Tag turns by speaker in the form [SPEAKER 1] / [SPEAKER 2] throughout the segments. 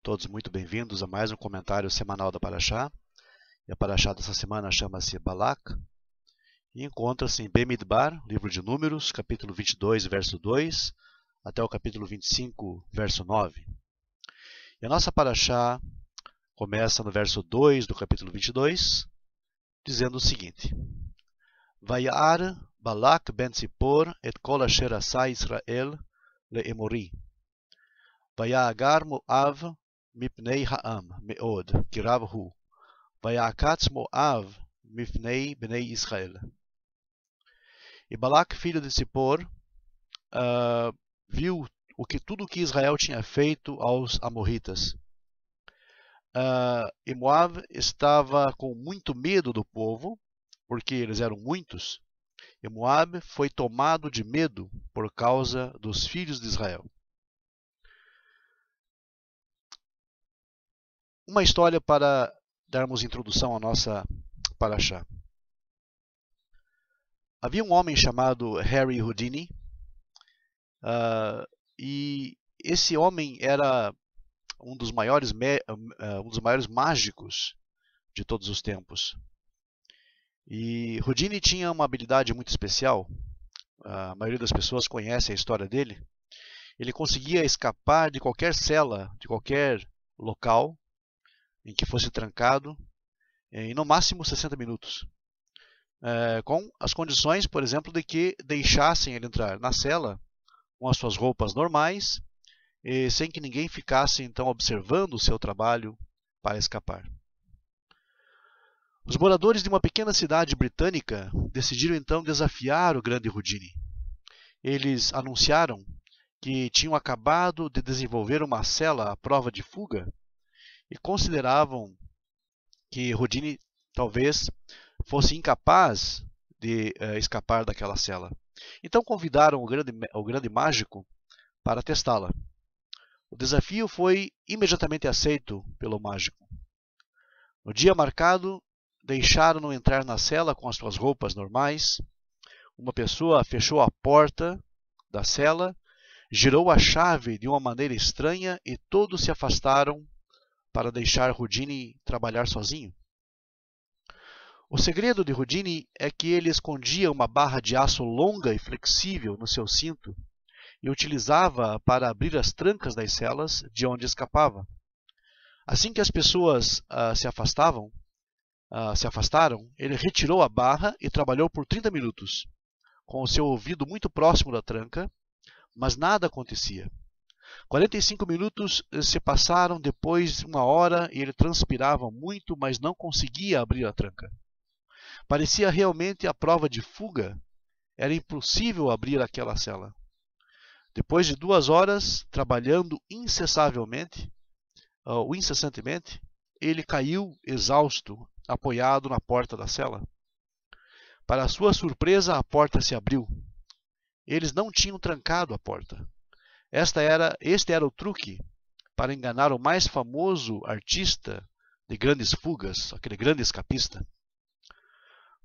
[SPEAKER 1] Todos muito bem-vindos a mais um comentário semanal da Parashá. E a Parashá dessa semana chama-se Balak e encontra-se em Bemidbar, livro de Números, capítulo 22, verso 2, até o capítulo 25, verso 9. E a nossa Parashá começa no verso 2 do capítulo 22, dizendo o seguinte: Vayar Balak ben Zippor et kol asher asa Israel le'emori. Vayagar Moav mipnei ha'am me'od, ki rav hu. Vayakatz Moav mipnei bnei Israel. E Balak, filho de Zippor, viu tudo o que Israel tinha feito aos amorritas. E Moav estava com muito medo do povo, porque eles eram muitos, e Moav foi tomado de medo por causa dos filhos de Israel. Uma história para darmos introdução à nossa Parashá. Havia um homem chamado Harry Houdini, e esse homem era um dos maiores mágicos de todos os tempos. E Houdini tinha uma habilidade muito especial. A maioria das pessoas conhece a história dele. Ele conseguia escapar de qualquer cela, de qualquer local em que fosse trancado, em no máximo 60 minutos. Com as condições, por exemplo, de que deixassem ele entrar na cela com as suas roupas normais, e sem que ninguém ficasse então observando o seu trabalho para escapar. Os moradores de uma pequena cidade britânica decidiram então desafiar o grande Houdini. Eles anunciaram que tinham acabado de desenvolver uma cela à prova de fuga e consideravam que Houdini talvez fosse incapaz de escapar daquela cela. Então convidaram o grande mágico para testá-la. O desafio foi imediatamente aceito pelo mágico. No dia marcado, deixaram-no entrar na cela com as suas roupas normais. Uma pessoa fechou a porta da cela, girou a chave de uma maneira estranha e todos se afastaram para deixar Houdini trabalhar sozinho. O segredo de Houdini é que ele escondia uma barra de aço longa e flexível no seu cinto e utilizava para abrir as trancas das celas de onde escapava. Assim que as pessoas se afastaram, ele retirou a barra e trabalhou por 30 minutos, com o seu ouvido muito próximo da tranca, mas nada acontecia. 45 minutos se passaram, depois 1 hora, e ele transpirava muito, mas não conseguia abrir a tranca. Parecia realmente a prova de fuga. Era impossível abrir aquela cela. Depois de 2 horas, trabalhando incessantemente, ele caiu exausto, apoiado na porta da cela. Para sua surpresa, a porta se abriu. Eles não tinham trancado a porta. Este era o truque para enganar o mais famoso artista de grandes fugas, aquele grande escapista.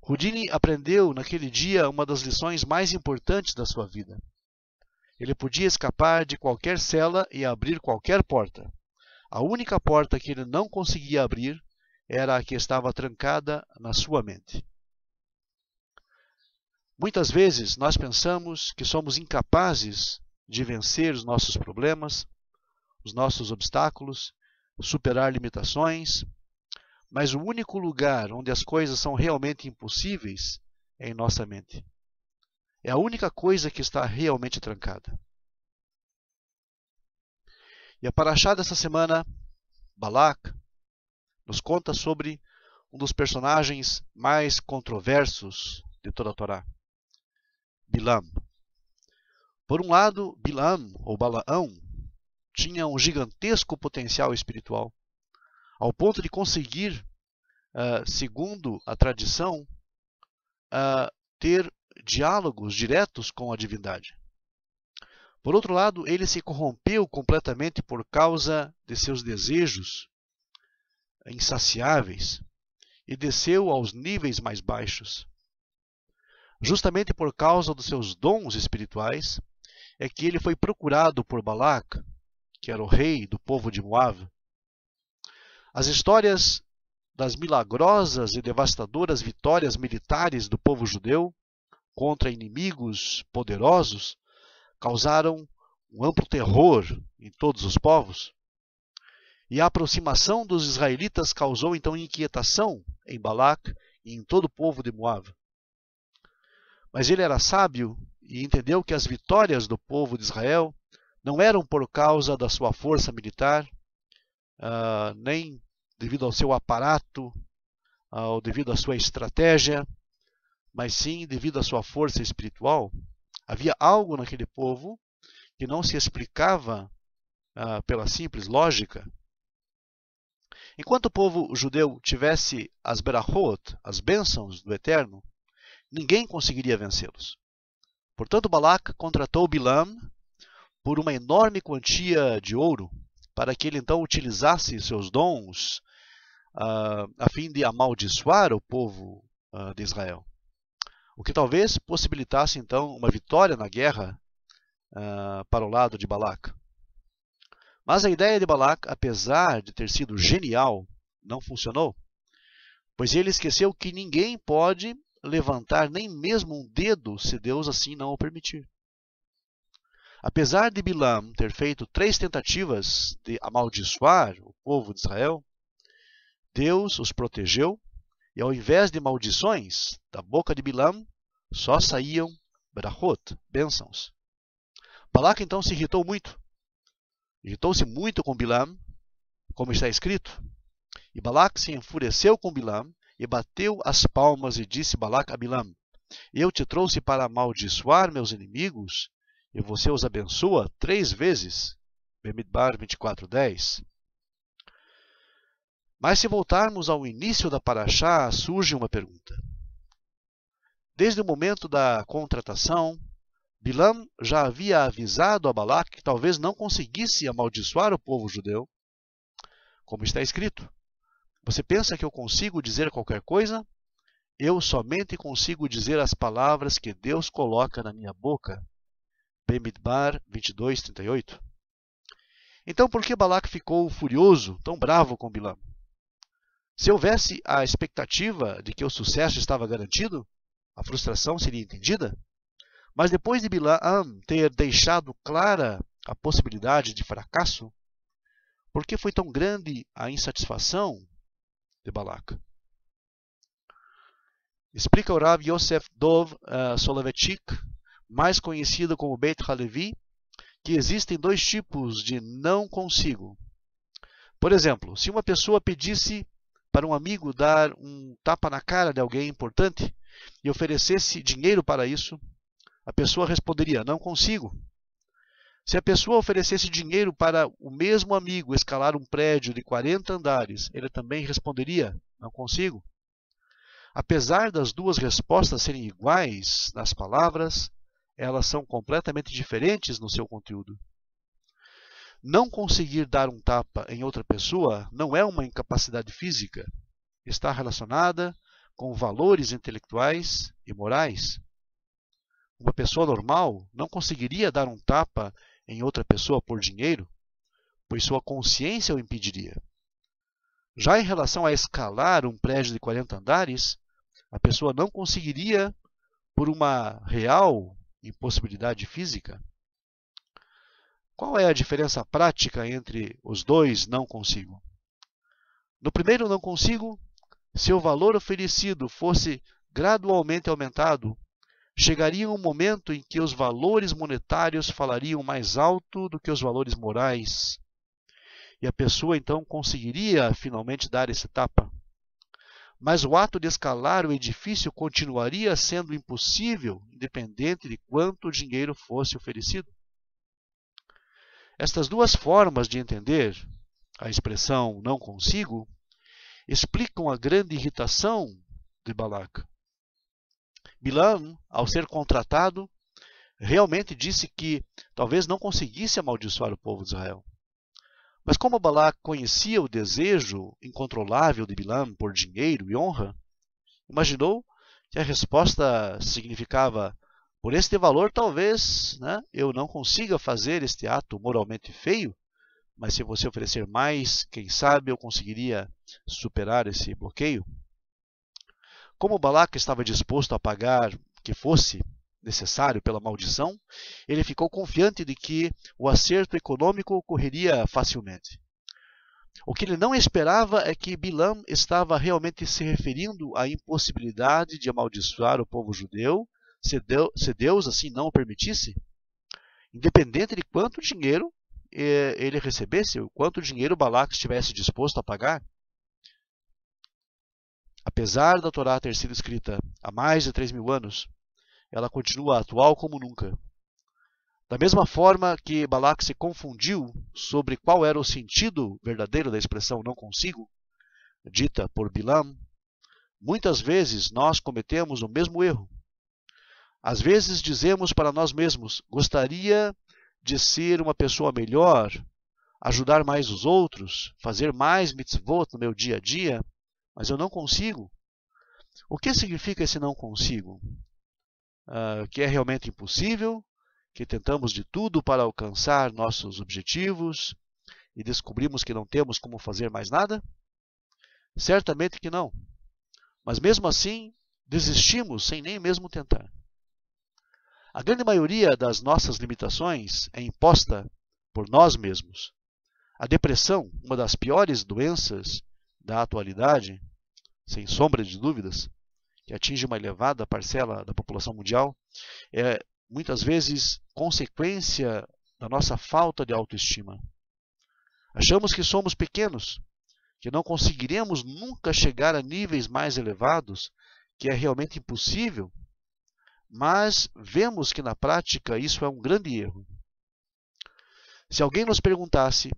[SPEAKER 1] Houdini aprendeu naquele dia uma das lições mais importantes da sua vida. Ele podia escapar de qualquer cela e abrir qualquer porta. A única porta que ele não conseguia abrir era a que estava trancada na sua mente. Muitas vezes nós pensamos que somos incapazes de vencer os nossos problemas, os nossos obstáculos, superar limitações, mas o único lugar onde as coisas são realmente impossíveis é em nossa mente. É a única coisa que está realmente trancada. E a Parashá dessa semana, Balak, nos conta sobre um dos personagens mais controversos de toda a Torá, Bilam. Por um lado, Bilam, ou Balaão, tinha um gigantesco potencial espiritual, ao ponto de conseguir, segundo a tradição, ter diálogos diretos com a divindade. Por outro lado, ele se corrompeu completamente por causa de seus desejos insaciáveis e desceu aos níveis mais baixos. Justamente por causa dos seus dons espirituais, é que ele foi procurado por Balak, que era o rei do povo de Moav, As histórias das milagrosas e devastadoras vitórias militares do povo judeu contra inimigos poderosos causaram um amplo terror em todos os povos. E a aproximação dos israelitas causou então inquietação em Balac e em todo o povo de Moab. Mas ele era sábio e entendeu que as vitórias do povo de Israel não eram por causa da sua força militar, nem devido ao seu aparato, ou devido à sua estratégia, mas sim devido à sua força espiritual. Havia algo naquele povo que não se explicava pela simples lógica. Enquanto o povo judeu tivesse as berachot, as bênçãos do Eterno, ninguém conseguiria vencê-los. Portanto, Balac contratou Bilam por uma enorme quantia de ouro, para que ele então utilizasse seus dons a fim de amaldiçoar o povo de Israel. O que talvez possibilitasse então uma vitória na guerra para o lado de Balac. Mas a ideia de Balac, apesar de ter sido genial, não funcionou, pois ele esqueceu que ninguém pode levantar nem mesmo um dedo se Deus assim não o permitir. Apesar de Bilam ter feito 3 tentativas de amaldiçoar o povo de Israel, Deus os protegeu e ao invés de maldições, da boca de Bilam só saíam berachot, bênçãos. Balac então se irritou muito. Irritou-se muito com Bilam, como está escrito. E Balac se enfureceu com Bilam e bateu as palmas e disse Balac a Bilam: Eu te trouxe para amaldiçoar meus inimigos e você os abençoa 3 vezes. Bemidbar 24:10. Mas se voltarmos ao início da paraxá, surge uma pergunta. Desde o momento da contratação, Bilam já havia avisado a Balac que talvez não conseguisse amaldiçoar o povo judeu. Como está escrito, você pensa que eu consigo dizer qualquer coisa? Eu somente consigo dizer as palavras que Deus coloca na minha boca. Bemidbar 22:38. Então por que Balac ficou furioso, tão bravo com Bilam? Se houvesse a expectativa de que o sucesso estava garantido, a frustração seria entendida. Mas depois de Bilam ter deixado clara a possibilidade de fracasso, por que foi tão grande a insatisfação de Balac? Explica o Rav Yosef Dov Soloveitchik, mais conhecido como Beit Halevi, que existem 2 tipos de não consigo. Por exemplo, se uma pessoa pedisse para um amigo dar um tapa na cara de alguém importante e oferecesse dinheiro para isso, a pessoa responderia, não consigo. Se a pessoa oferecesse dinheiro para o mesmo amigo escalar um prédio de 40 andares, ele também responderia, não consigo. Apesar das 2 respostas serem iguais nas palavras, elas são completamente diferentes no seu conteúdo. Não conseguir dar um tapa em outra pessoa não é uma incapacidade física. Está relacionada com valores intelectuais e morais. Uma pessoa normal não conseguiria dar um tapa em outra pessoa por dinheiro, pois sua consciência o impediria. Já em relação a escalar um prédio de 40 andares, a pessoa não conseguiria por uma real impossibilidade física. Qual é a diferença prática entre os 2 não consigo? No primeiro não consigo, se o valor oferecido fosse gradualmente aumentado, chegaria um momento em que os valores monetários falariam mais alto do que os valores morais. E a pessoa então conseguiria finalmente dar esse tapa. Mas o ato de escalar o edifício continuaria sendo impossível, independente de quanto dinheiro fosse oferecido. Estas 2 formas de entender a expressão não consigo explicam a grande irritação de Balac. Bilam, ao ser contratado, realmente disse que talvez não conseguisse amaldiçoar o povo de Israel. Mas como Balac conhecia o desejo incontrolável de Bilam por dinheiro e honra, imaginou que a resposta significava: por este valor talvez eu não consiga fazer este ato moralmente feio, mas se você oferecer mais, quem sabe eu conseguiria superar esse bloqueio. Como Balaque estava disposto a pagar o que fosse necessário pela maldição, ele ficou confiante de que o acerto econômico ocorreria facilmente. O que ele não esperava é que Bilam estava realmente se referindo à impossibilidade de amaldiçoar o povo judeu, se Deus assim não o permitisse, independente de quanto dinheiro ele recebesse, ou quanto dinheiro Balaque estivesse disposto a pagar. Apesar da Torá ter sido escrita há mais de 3.000 anos, ela continua atual como nunca. Da mesma forma que Balaque se confundiu sobre qual era o sentido verdadeiro da expressão não consigo, dita por Bilam, muitas vezes nós cometemos o mesmo erro. Às vezes dizemos para nós mesmos, gostaria de ser uma pessoa melhor, ajudar mais os outros, fazer mais mitzvot no meu dia a dia, mas eu não consigo. O que significa esse não consigo? Que é realmente impossível, que tentamos de tudo para alcançar nossos objetivos e descobrimos que não temos como fazer mais nada? Certamente que não. Mas mesmo assim, desistimos sem nem mesmo tentar. A grande maioria das nossas limitações é imposta por nós mesmos. A depressão, uma das piores doenças da atualidade, sem sombra de dúvidas, que atinge uma elevada parcela da população mundial, é muitas vezes consequência da nossa falta de autoestima. Achamos que somos pequenos, que não conseguiremos nunca chegar a níveis mais elevados, que é realmente impossível, mas vemos que na prática isso é um grande erro. Se alguém nos perguntasse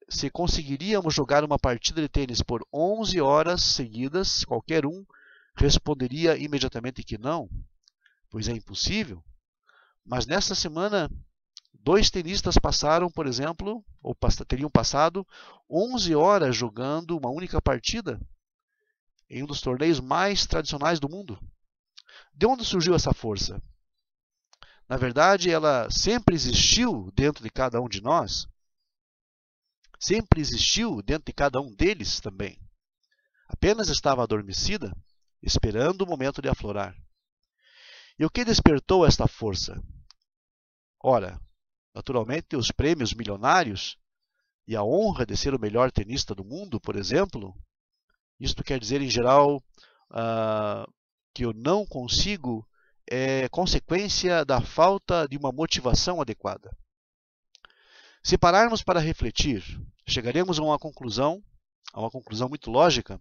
[SPEAKER 1] se conseguiríamos jogar uma partida de tênis por 11 horas seguidas, qualquer um responderia imediatamente que não, pois é impossível. Mas nesta semana, 2 tenistas passaram, por exemplo, ou teriam passado 11 horas jogando uma única partida em um dos torneios mais tradicionais do mundo. De onde surgiu essa força? Na verdade, ela sempre existiu dentro de cada um de nós. Sempre existiu dentro de cada um deles também. Apenas estava adormecida, esperando o momento de aflorar. E o que despertou esta força? Ora, naturalmente, os prêmios milionários e a honra de ser o melhor tenista do mundo, por exemplo. Isto quer dizer, em geral, que eu não consigo é consequência da falta de uma motivação adequada. Se pararmos para refletir, chegaremos a uma conclusão muito lógica.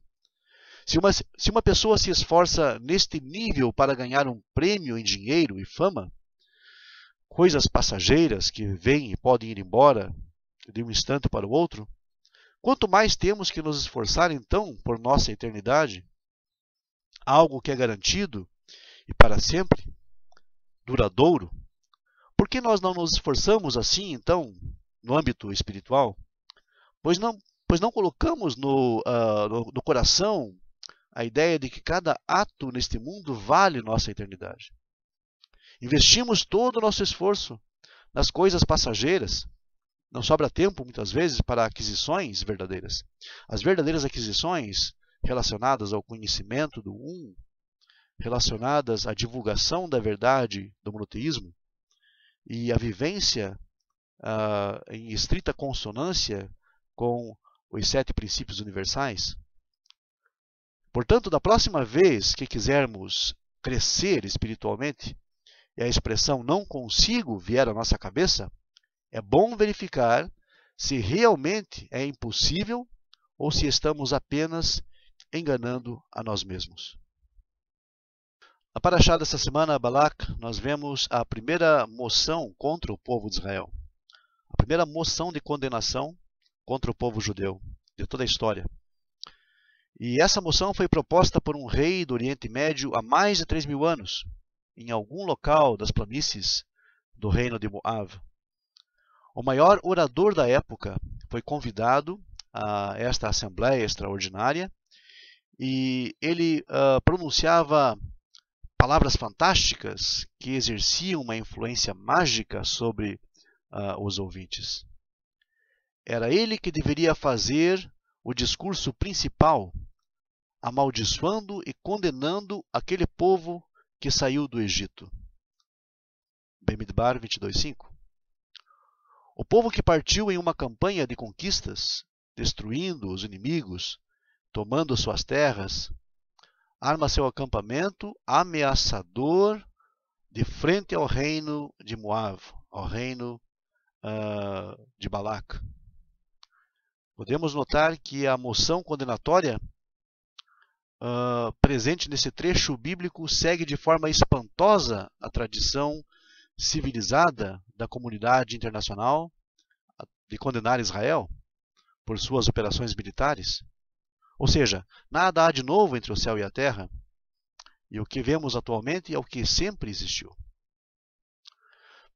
[SPEAKER 1] Se uma pessoa se esforça neste nível para ganhar um prêmio em dinheiro e fama, coisas passageiras que vêm e podem ir embora de um instante para o outro, quanto mais temos que nos esforçar então por nossa eternidade, algo que é garantido e para sempre, duradouro. Por que nós não nos esforçamos assim então no âmbito espiritual? Pois não colocamos no coração a ideia de que cada ato neste mundo vale nossa eternidade. Investimos todo o nosso esforço nas coisas passageiras. Não sobra tempo, muitas vezes, para aquisições verdadeiras. As verdadeiras aquisições relacionadas ao conhecimento do relacionadas à divulgação da verdade do monoteísmo e à vivência em estrita consonância com os 7 princípios universais. Portanto, da próxima vez que quisermos crescer espiritualmente e a expressão não consigo vier à nossa cabeça, é bom verificar se realmente é impossível ou se estamos apenas enganando a nós mesmos. Na paraxá dessa semana, Balaque, nós vemos a primeira moção contra o povo de Israel. A primeira moção de condenação contra o povo judeu de toda a história. E essa moção foi proposta por um rei do Oriente Médio há mais de 3.000 anos, em algum local das planícies do reino de Moab. O maior orador da época foi convidado a esta assembleia extraordinária e ele pronunciava palavras fantásticas que exerciam uma influência mágica sobre os ouvintes. Era ele que deveria fazer o discurso principal, amaldiçoando e condenando aquele povo que saiu do Egito. Bemidbar 22:5. O povo que partiu em uma campanha de conquistas, destruindo os inimigos, tomando suas terras, arma seu acampamento ameaçador de frente ao reino de Moab, ao reino de Balac. Podemos notar que a moção condenatória presente nesse trecho bíblico segue de forma espantosa a tradição civilizada da comunidade internacional de condenar Israel por suas operações militares. Ou seja, nada há de novo entre o céu e a terra, e o que vemos atualmente é o que sempre existiu.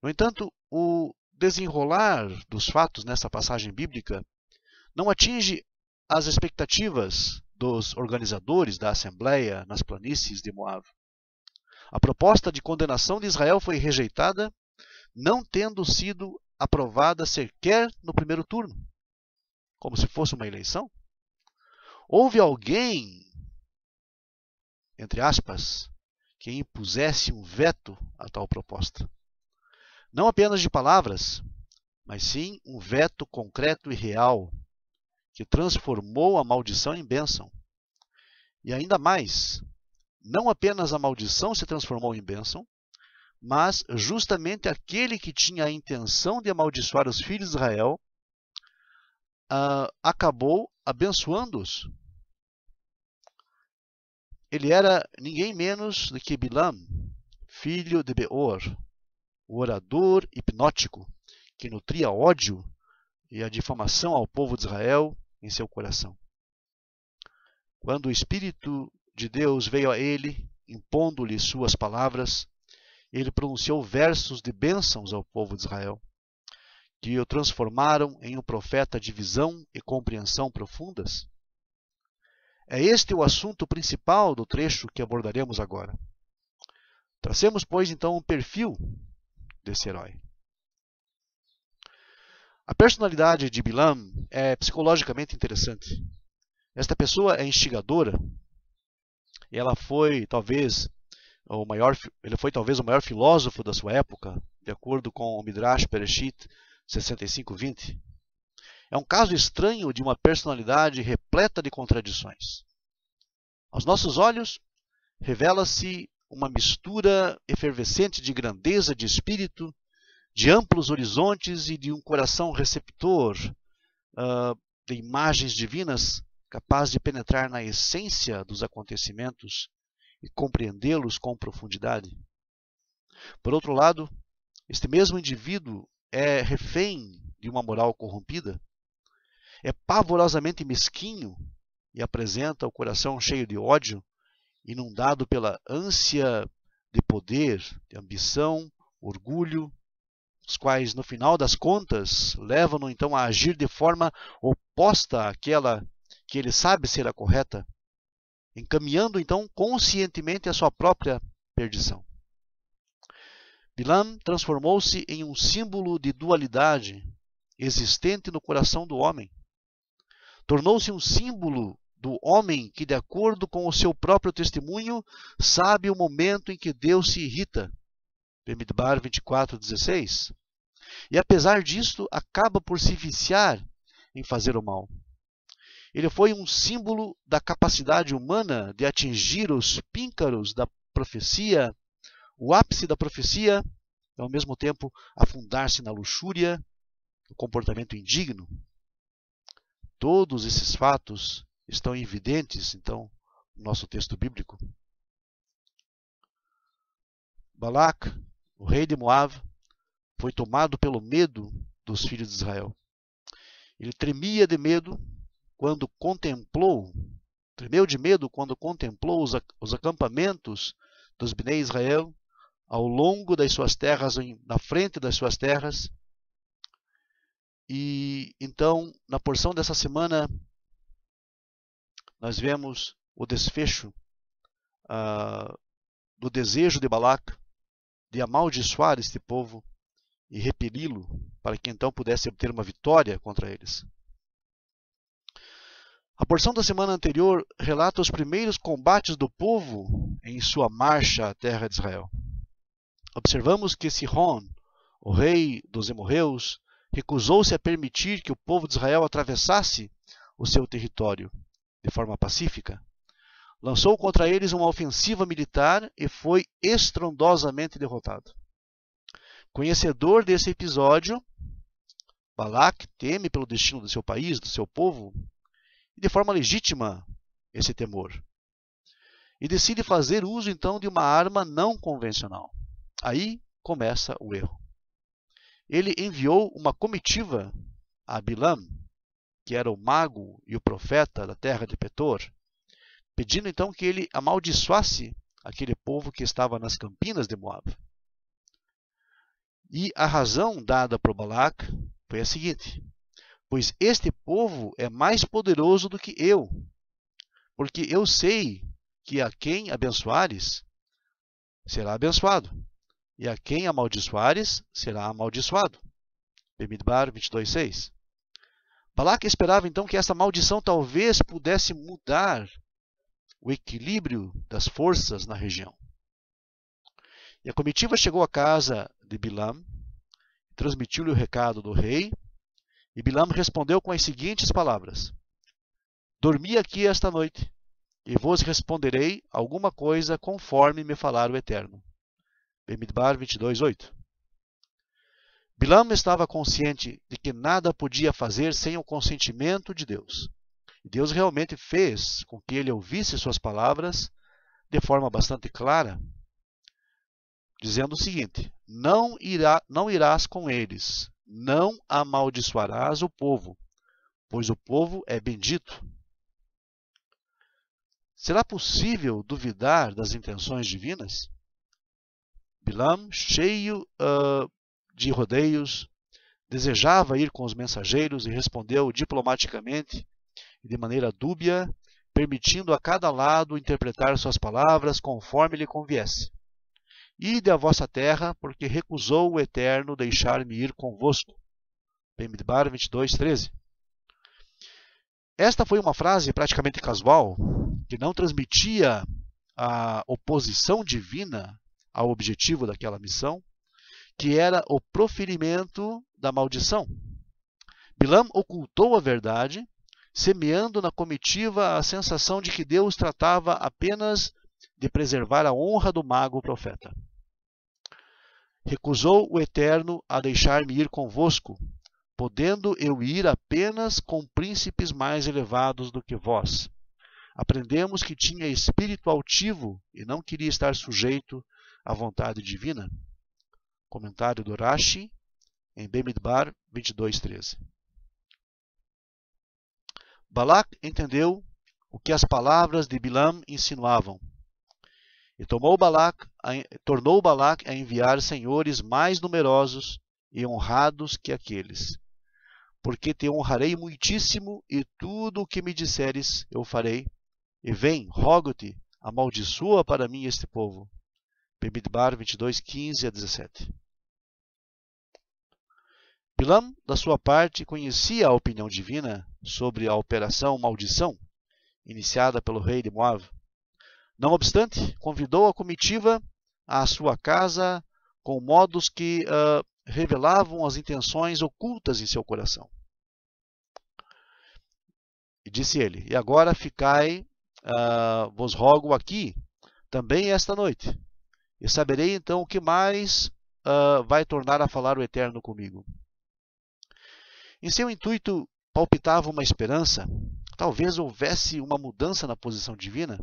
[SPEAKER 1] No entanto, o desenrolar dos fatos nessa passagem bíblica não atinge as expectativas dos organizadores da Assembleia nas planícies de Moab. A proposta de condenação de Israel foi rejeitada, não tendo sido aprovada sequer no primeiro turno, como se fosse uma eleição. Houve alguém, entre aspas, que impusesse um veto a tal proposta. Não apenas de palavras, mas sim um veto concreto e real, que transformou a maldição em bênção. E ainda mais, não apenas a maldição se transformou em bênção, mas justamente aquele que tinha a intenção de amaldiçoar os filhos de Israel acabou abençoando-os. Ele era ninguém menos do que Bilam, filho de Beor, o orador hipnótico que nutria ódio e a difamação ao povo de Israel em seu coração. Quando o Espírito de Deus veio a ele, impondo-lhe suas palavras, ele pronunciou versos de bênçãos ao povo de Israel, que o transformaram em um profeta de visão e compreensão profundas. É este o assunto principal do trecho que abordaremos agora. Tracemos, pois, então um perfil desse herói. A personalidade de Bilam é psicologicamente interessante. Esta pessoa é instigadora. Ela foi talvez ele foi talvez o maior filósofo da sua época, de acordo com o Midrash Bereshit 65:20. É um caso estranho de uma personalidade repleta de contradições. Aos nossos olhos, revela-se uma mistura efervescente de grandeza de espírito, de amplos horizontes e de um coração receptor de imagens divinas, capaz de penetrar na essência dos acontecimentos e compreendê-los com profundidade. Por outro lado, este mesmo indivíduo é refém de uma moral corrompida, é pavorosamente mesquinho e apresenta o coração cheio de ódio, inundado pela ânsia de poder, de ambição, orgulho, os quais, no final das contas, levam-no então a agir de forma oposta àquela que ele sabe ser a correta, encaminhando então conscientemente a sua própria perdição. Bilam transformou-se em um símbolo de dualidade existente no coração do homem. Tornou-se um símbolo do homem que, de acordo com o seu próprio testemunho, sabe o momento em que Deus se irrita. Bemidbar 24:16. E apesar disto, acaba por se viciar em fazer o mal. Ele foi um símbolo da capacidade humana de atingir os píncaros da profecia, o ápice da profecia, e ao mesmo tempo afundar-se na luxúria, no comportamento indigno. Todos esses fatos estão evidentes, então, no nosso texto bíblico. Balac, o rei de Moab, foi tomado pelo medo dos filhos de Israel. Ele tremia de medo quando contemplou, tremeu de medo quando contemplou os acampamentos dos Bnei Israel ao longo das suas terras, na frente das suas terras. E então, na porção dessa semana, nós vemos o desfecho do desejo de Balac de amaldiçoar este povo e repeli-lo, para que então pudesse obter uma vitória contra eles. A porção da semana anterior relata os primeiros combates do povo em sua marcha à terra de Israel. Observamos que Sihon, o rei dos amorreus, recusou-se a permitir que o povo de Israel atravessasse o seu território de forma pacífica. Lançou contra eles uma ofensiva militar e foi estrondosamente derrotado. Conhecedor desse episódio, Balaque teme pelo destino do seu país, do seu povo, e de forma legítima esse temor. E decide fazer uso então de uma arma não convencional. Aí começa o erro. Ele enviou uma comitiva a Bilam, que era o mago e o profeta da terra de Petor, pedindo então que ele amaldiçoasse aquele povo que estava nas campinas de Moab. E a razão dada por Balaque foi a seguinte: pois este povo é mais poderoso do que eu, porque eu sei que a quem abençoares, será abençoado, e a quem amaldiçoares, será amaldiçoado. Bemidbar 22:6. Balaque esperava então que essa maldição talvez pudesse mudar o equilíbrio das forças na região. E a comitiva chegou à casa de Bilam, transmitiu-lhe o recado do rei, e Bilam respondeu com as seguintes palavras: dormi aqui esta noite, e vos responderei alguma coisa conforme me falar o Eterno. Bemidbar 22:8. Bilam estava consciente de que nada podia fazer sem o consentimento de Deus. E Deus realmente fez com que ele ouvisse suas palavras de forma bastante clara, dizendo o seguinte: não irás com eles, não amaldiçoarás o povo, pois o povo é bendito. Será possível duvidar das intenções divinas? Bilam, cheio de rodeios, desejava ir com os mensageiros e respondeu diplomaticamente e de maneira dúbia, permitindo a cada lado interpretar suas palavras conforme lhe conviesse. Ide à vossa terra, porque recusou o Eterno deixar-me ir convosco. Bemidbar 22:13. Esta foi uma frase praticamente casual, que não transmitia a oposição divina ao objetivo daquela missão, que era o proferimento da maldição. Bilam ocultou a verdade, semeando na comitiva a sensação de que Deus tratava apenas de preservar a honra do mago profeta. Recusou o Eterno a deixar-me ir convosco, podendo eu ir apenas com príncipes mais elevados do que vós. Aprendemos que tinha espírito altivo e não queria estar sujeito à vontade divina. Comentário do Rashi, em Bemidbar 22:13. Balaque entendeu o que as palavras de Bilam insinuavam e tornou Balaque a enviar senhores mais numerosos e honrados que aqueles. Porque te honrarei muitíssimo e tudo o que me disseres eu farei. E vem, rogo-te, amaldiçoa para mim este povo. Bemidbar 22:15-17. Bilam, da sua parte, conhecia a opinião divina sobre a operação maldição, iniciada pelo rei de Moab. Não obstante, convidou a comitiva à sua casa com modos que revelavam as intenções ocultas em seu coração. E disse ele: e agora ficai, vos rogo aqui, também esta noite, e saberei então o que mais vai tornar a falar o Eterno comigo. Em seu intuito palpitava uma esperança. Talvez houvesse uma mudança na posição divina.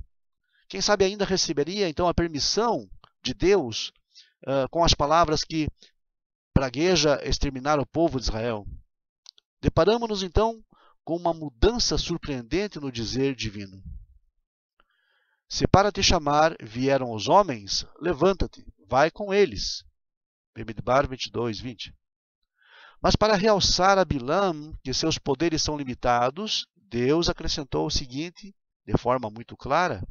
[SPEAKER 1] Quem sabe ainda receberia então a permissão de Deus com as palavras que pragueja exterminar o povo de Israel. Deparamos-nos então com uma mudança surpreendente no dizer divino. Se para te chamar vieram os homens, levanta-te, vai com eles. Bemidbar 22:20. Mas para realçar a Bilam que seus poderes são limitados, Deus acrescentou o seguinte, de forma muito clara: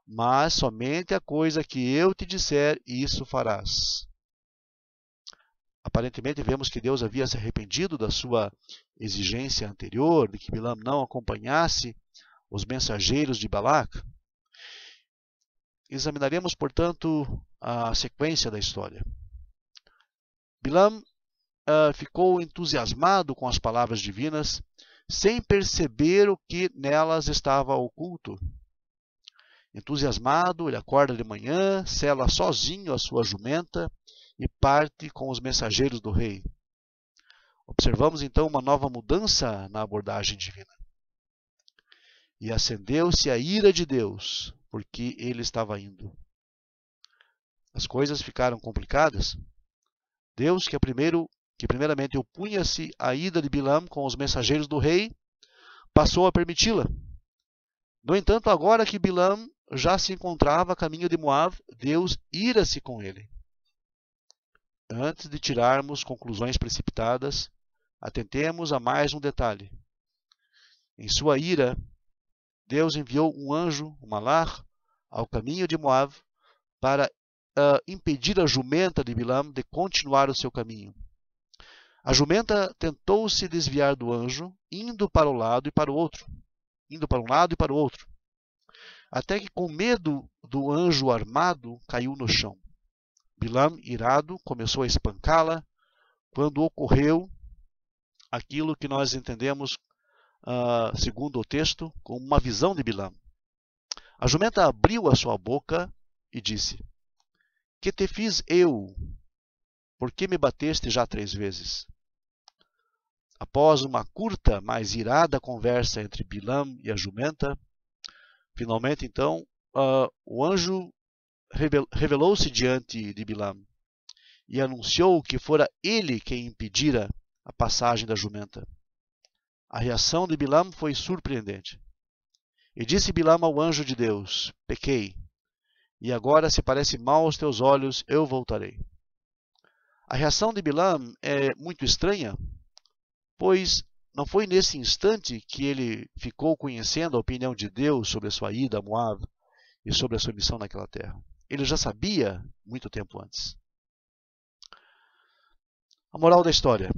[SPEAKER 1] mas somente a coisa que eu te disser, isso farás. Aparentemente vemos que Deus havia se arrependido da sua exigência anterior, de que Bilam não acompanhasse os mensageiros de Balac. Examinaremos, portanto, a sequência da história. Bilam ficou entusiasmado com as palavras divinas, sem perceber o que nelas estava oculto. Entusiasmado, ele acorda de manhã, sela sozinho a sua jumenta e parte com os mensageiros do rei. Observamos então uma nova mudança na abordagem divina. E acendeu-se a ira de Deus, porque ele estava indo. As coisas ficaram complicadas. Deus, que primeiramente opunha-se à ida de Bilam com os mensageiros do rei, passou a permiti-la. No entanto, agora que Bilam já se encontrava a caminho de Moab, Deus ira-se com ele. Antes de tirarmos conclusões precipitadas, atentemos a mais um detalhe. Em sua ira, Deus enviou um anjo, um malach, ao caminho de Moab para impedir a jumenta de Bilam de continuar o seu caminho. A jumenta tentou se desviar do anjo, indo para um lado e para o outro, até que, com medo do anjo armado, caiu no chão. Bilam, irado, começou a espancá-la, quando ocorreu aquilo que nós entendemos, segundo o texto, como uma visão de Bilam. A jumenta abriu a sua boca e disse: "Que te fiz eu? Por que me bateste já 3 vezes?" Após uma curta, mas irada conversa entre Bilam e a jumenta, finalmente, então, o anjo revelou-se diante de Bilam e anunciou que fora ele quem impedira a passagem da jumenta. A reação de Bilam foi surpreendente. E disse Bilam ao anjo de Deus: "Pequei, e agora, se parece mal aos teus olhos, eu voltarei." A reação de Bilam é muito estranha, pois não foi nesse instante que ele ficou conhecendo a opinião de Deus sobre a sua ida a Moab e sobre a sua missão naquela terra. Ele já sabia muito tempo antes. A moral da história.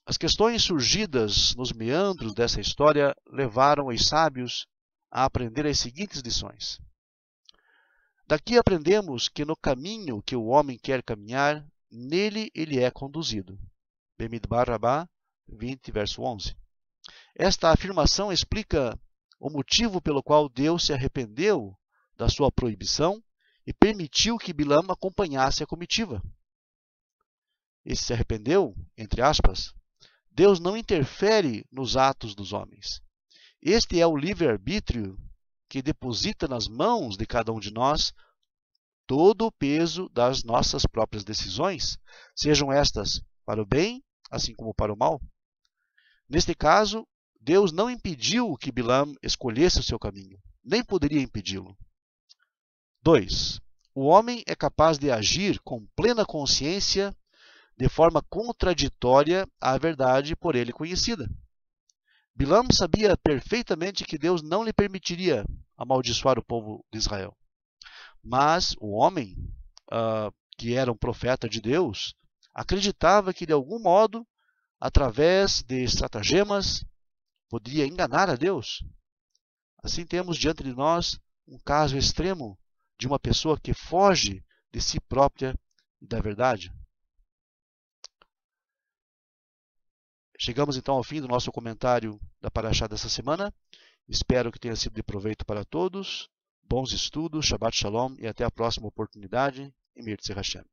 [SPEAKER 1] As questões surgidas nos meandros dessa história levaram os sábios a aprender as seguintes lições. Daqui aprendemos que no caminho que o homem quer caminhar, nele ele é conduzido. Bemidbar Rabá 20, verso 11. Esta afirmação explica o motivo pelo qual Deus se arrependeu da sua proibição e permitiu que Bilam acompanhasse a comitiva. Ele se arrependeu, entre aspas. Deus não interfere nos atos dos homens. Este é o livre-arbítrio que deposita nas mãos de cada um de nós todo o peso das nossas próprias decisões, sejam estas para o bem, assim como para o mal. Neste caso, Deus não impediu que Bilam escolhesse o seu caminho, nem poderia impedi-lo. 2. O homem é capaz de agir com plena consciência, de forma contraditória à verdade por ele conhecida. Bilam sabia perfeitamente que Deus não lhe permitiria amaldiçoar o povo de Israel. Mas o homem, que era um profeta de Deus, acreditava que de algum modo, através de estratagemas, poderia enganar a Deus. Assim temos diante de nós um caso extremo de uma pessoa que foge de si própria e da verdade. Chegamos então ao fim do nosso comentário da Parashá dessa semana. Espero que tenha sido de proveito para todos. Bons estudos, Shabbat Shalom e até a próxima oportunidade. Emir Tzir Hashem.